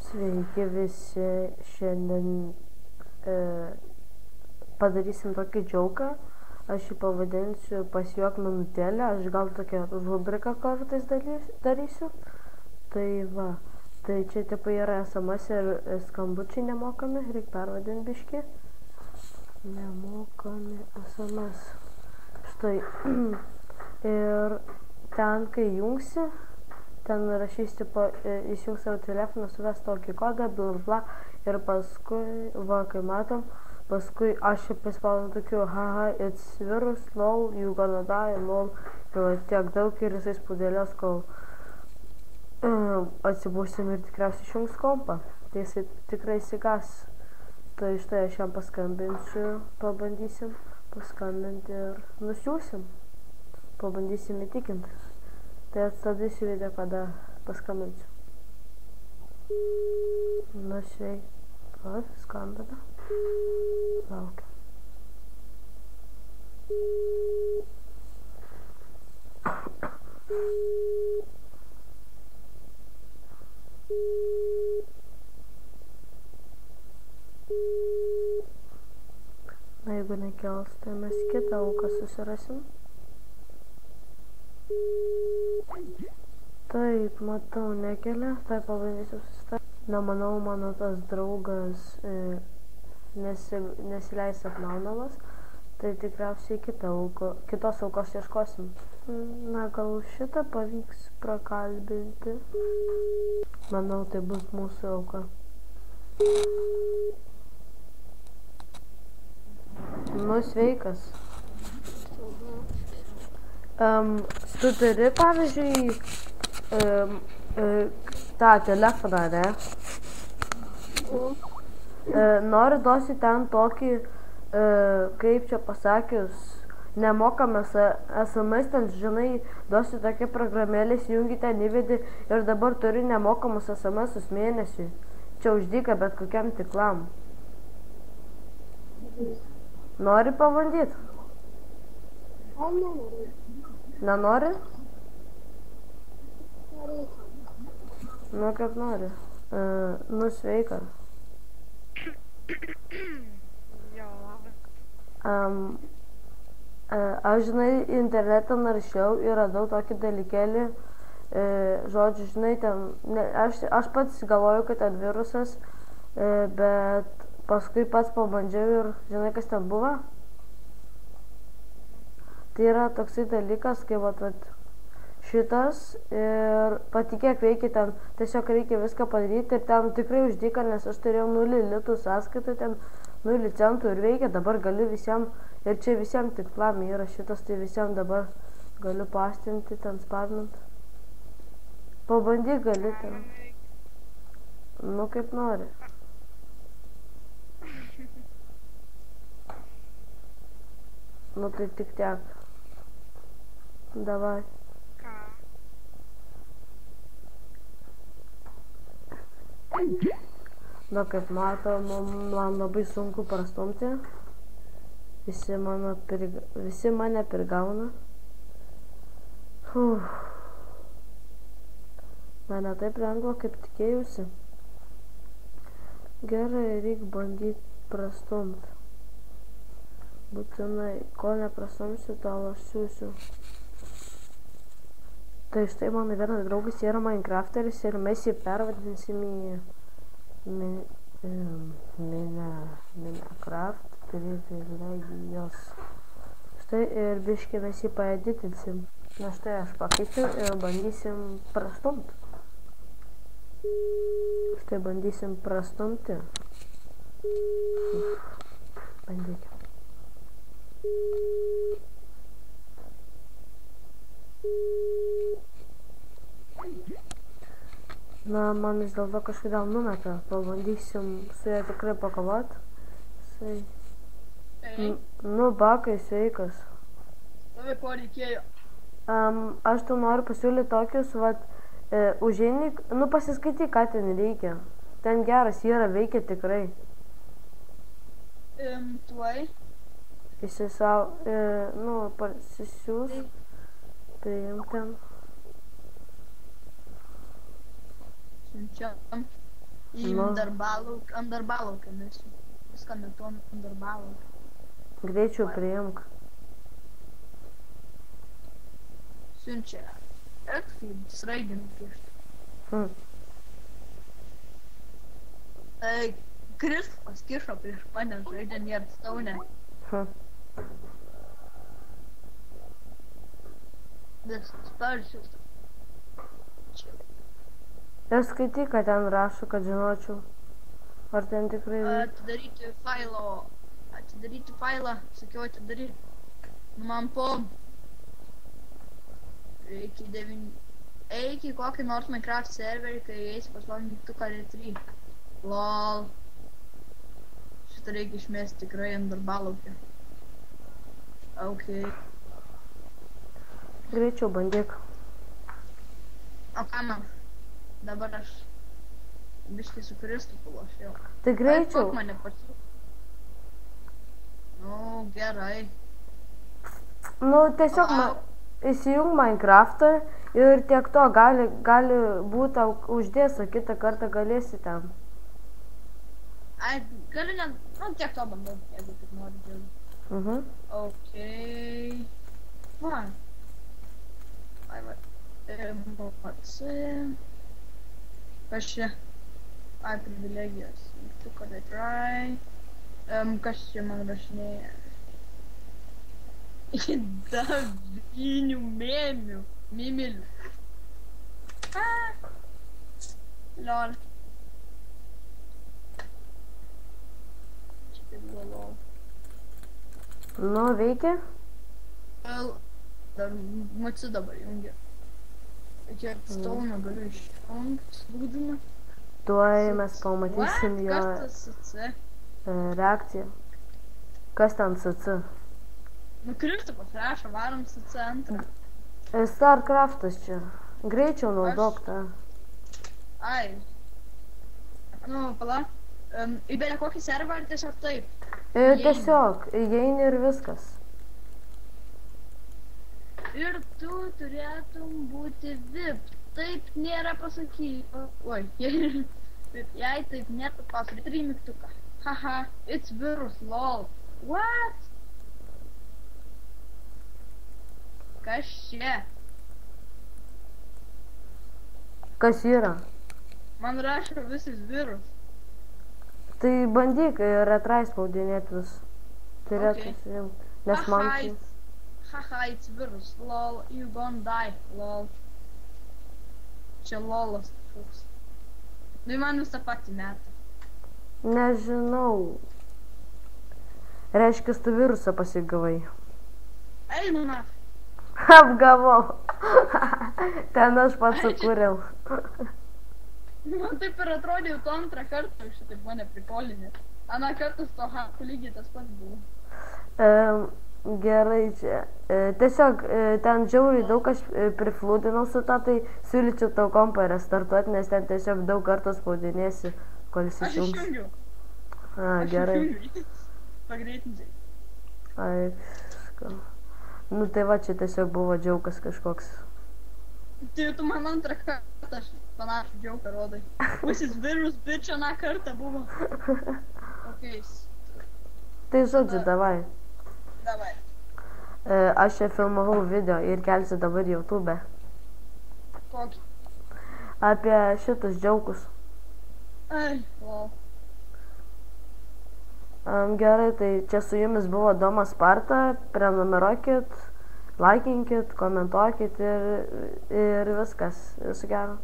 Sveiki visi, šiandien padarysim tokį džiauką, aš jį pavadinsiu pasijuok minutėlę, aš gal tokią rubriką kartais darysiu. Tai va, tai čia tipo yra SMS ir skambučiai nemokami, reikia pervadinti biškį. Nemokami SMS. Štai, ir ten kai jungsi, ten rašys, tipo, įsijungs savo telefoną, suves tokį kodą, bla bla, ir paskui, va, kai matom, paskui aš paspaudžiu tokiu, haha, it's virus, lol, you gonna die, lol, ir va, tiek daug ir jisai spūdėlės, kol atsibūsim ir tikriausiai išjungs kompą, tai jisai tikrai įsigas. Tai štai aš jam paskambinsiu, pabandysim paskambinti ir nusiųsim, pabandysim įtikinti. Tai atstabdysiu video, kada paskambinsiu. Nu, sveika, skambina. Laukia. Na, jeigu nekels, tai mes kitą auką susirasim. Taip, matau, nekelia, tai pabandysiu susitarti. Nemanau, mano tas draugas nesileis apmaunamas, tai tikriausiai kitos aukos ieškosim. Na, gal šitą pavyks prakalbinti. Manau, tai bus mūsų auka. Nu, sveikas. Tu turi, pavyzdžiui, tą telefoną, ne? Noriu duosiu ten tokį, kaip čia pasakius, nemokamas SMS, ten, žinai, duosiu tokią programėlę, įjungi ten įvedi ir dabar turi nemokamus SMS mėnesiui. Čia uždyka bet kokiam tiklam. Nori pabandyti? Nenori? Nu, kaip nori. Nu, sveikas. Aš, žinai, internetą naršiau ir radau tokį dalykėlį, žodžiu, žinai, ten, aš pats galvoju, kad ten virusas, bet paskui pats pabandžiau ir, žinai, kas ten buvo? Tai yra toksai dalykas, kaip vat šitas ir patikėk veikia ten, tiesiog reikia viską padaryti ir ten tikrai uždyka, nes aš turėjau 0 litų sąskaitą, ten 0 centų ir veikia, dabar galiu visiems, ir čia visiems tiklam yra šitas, tai visiems dabar galiu pastinti, ten spamint. Pabandyk gali ten. Nu, kaip nori. Nu, tai tik tiek. Davai. Na, kaip matom, man labai sunku prastumti. Visi mane prigauna. Na, ne taip lengva, kaip tikėjausi. Gerai, reikia bandyti prastumti. Būtinai, kol neprastumsiu, tol aš siūsiu. Tai štai mano vienas draugas yra Minecrafteris ir mes jį pervadinsim į Minecraft privilegijos. Štai ir biškį mes jį paeditinsim. Na štai aš pakeičiu ir bandysim prastumti. Štai bandysim prastumti. Bandykim. Na, man vis dėlto kažkodėl numeta, pabandysim su ją tikrai pakovot. Nu, Bakai, sveikas. Tavai ko reikėjo? Aš tu noriu pasiūlyti tokius, vat, užeini, nu pasiskaityk, ką ten reikia. Ten geras yra, veikia tikrai. Tuoj. Jisai savo, nu, pasisiūs, priimk ten. Siunčiam. Į Nu. ant darbalaukio mesiu. Viską metu ant darbalaukio. Greičiau priimk. Siunčia. Sraigin piešti. Kristupas kišo prieš mane žaidžiant į Hearthstone. Viskas, persiųsta. Čia. Ir skaityk, kad ten rašo, kad žinočiau. Ar ten tikrai... Atidaryti failą, sakiau atidaryti. Nu man pom. Eik į kokį nors Minecraft serverį, kai eisi paspaudinti mygtuką R3. Lol. Šitą reikia išmesti tikrai ant darbalaukio. Ok. Greičiau bandyk. O ką man? Dabar aš biškai su Kristupu lošiau. Tai greičiau. Ai, mane pasiū. Nu, gerai. Nu, tiesiog įsijung Minecraftą ir tiek to gali būti uždės, o kitą kartą galėsi ten. Ai, galiu net, nu, tiek to bandau, jeigu tik nori džiaugi. Ok. Va. Ai, va. Kas čia? Ai, privilegijos. Mygtuką retry. Kas čia man rašinėja? 9 mėmių. Mimilių. Lol. Čia taip buvo lol. Nu, veikia? Dar mačiu dabar jungia. Čia Hearthstone galiu išjungti, liūdina. Tuoj mes pamatysim jo Kas tas CC? reakciją. Kas ten CC? Nu, Kristupas rašo, varom CC antrą. Starcraftas čia. Greičiau naudok tą. Ai. Nu, pala. Į beje kokį serverį tiesiog taip. Tiesiog, įeini ir viskas. Ir tu turėtum būti VIP. Taip nėra pasakyta. Oi, jei taip nėra pasakyti 3 mygtuką. Haha, it's virus, lol. What? Kas čia? Kas yra? Man rašo visas virus. Tai bandyk retry spaudinėti vis. Turėtų įsijungti. Nes man tai... Haha, it's virus, lol, you gonna die, lol. Čia lolas kažkoks. Nu, man visą patį metą. Nežinau. Reiškia, tu virusą pasigavai. Einu na. Apgavau. Ten aš pats sukūriau. Man taip ir atrodė jau to antrą kartą, šitaip mane prikolinė. Aną kartą su to haku lygiai tas pats buvo. Gerai čia. Tiesiog ten žiauriai daug aš priflūdinau su tą, tai siūlyčiau tau kompą restartuoti, nes ten tiesiog daug kartų spaudinėsi, kol jis išjungs. Aš išjungiu. Gerai. Aš išjungiu. Pagreitinsiai. Ai, nu tai va, čia tiesiog buvo džiaukas kažkoks. Tai tu man antrą kartą aš panašų džiauką rodai. Visis virus bitch aną kartą buvo. Ok. Tai žodžiu, davai. Davai. Aš čia filmavau video ir kelsiu dabar YouTube. Kokį? Apie šitus džiaukus. Ai, lol. Gerai, tai čia su jumis buvo Domas Sparta. Prenumeruokit, laikinkit, komentuokit ir viskas. Viso gero.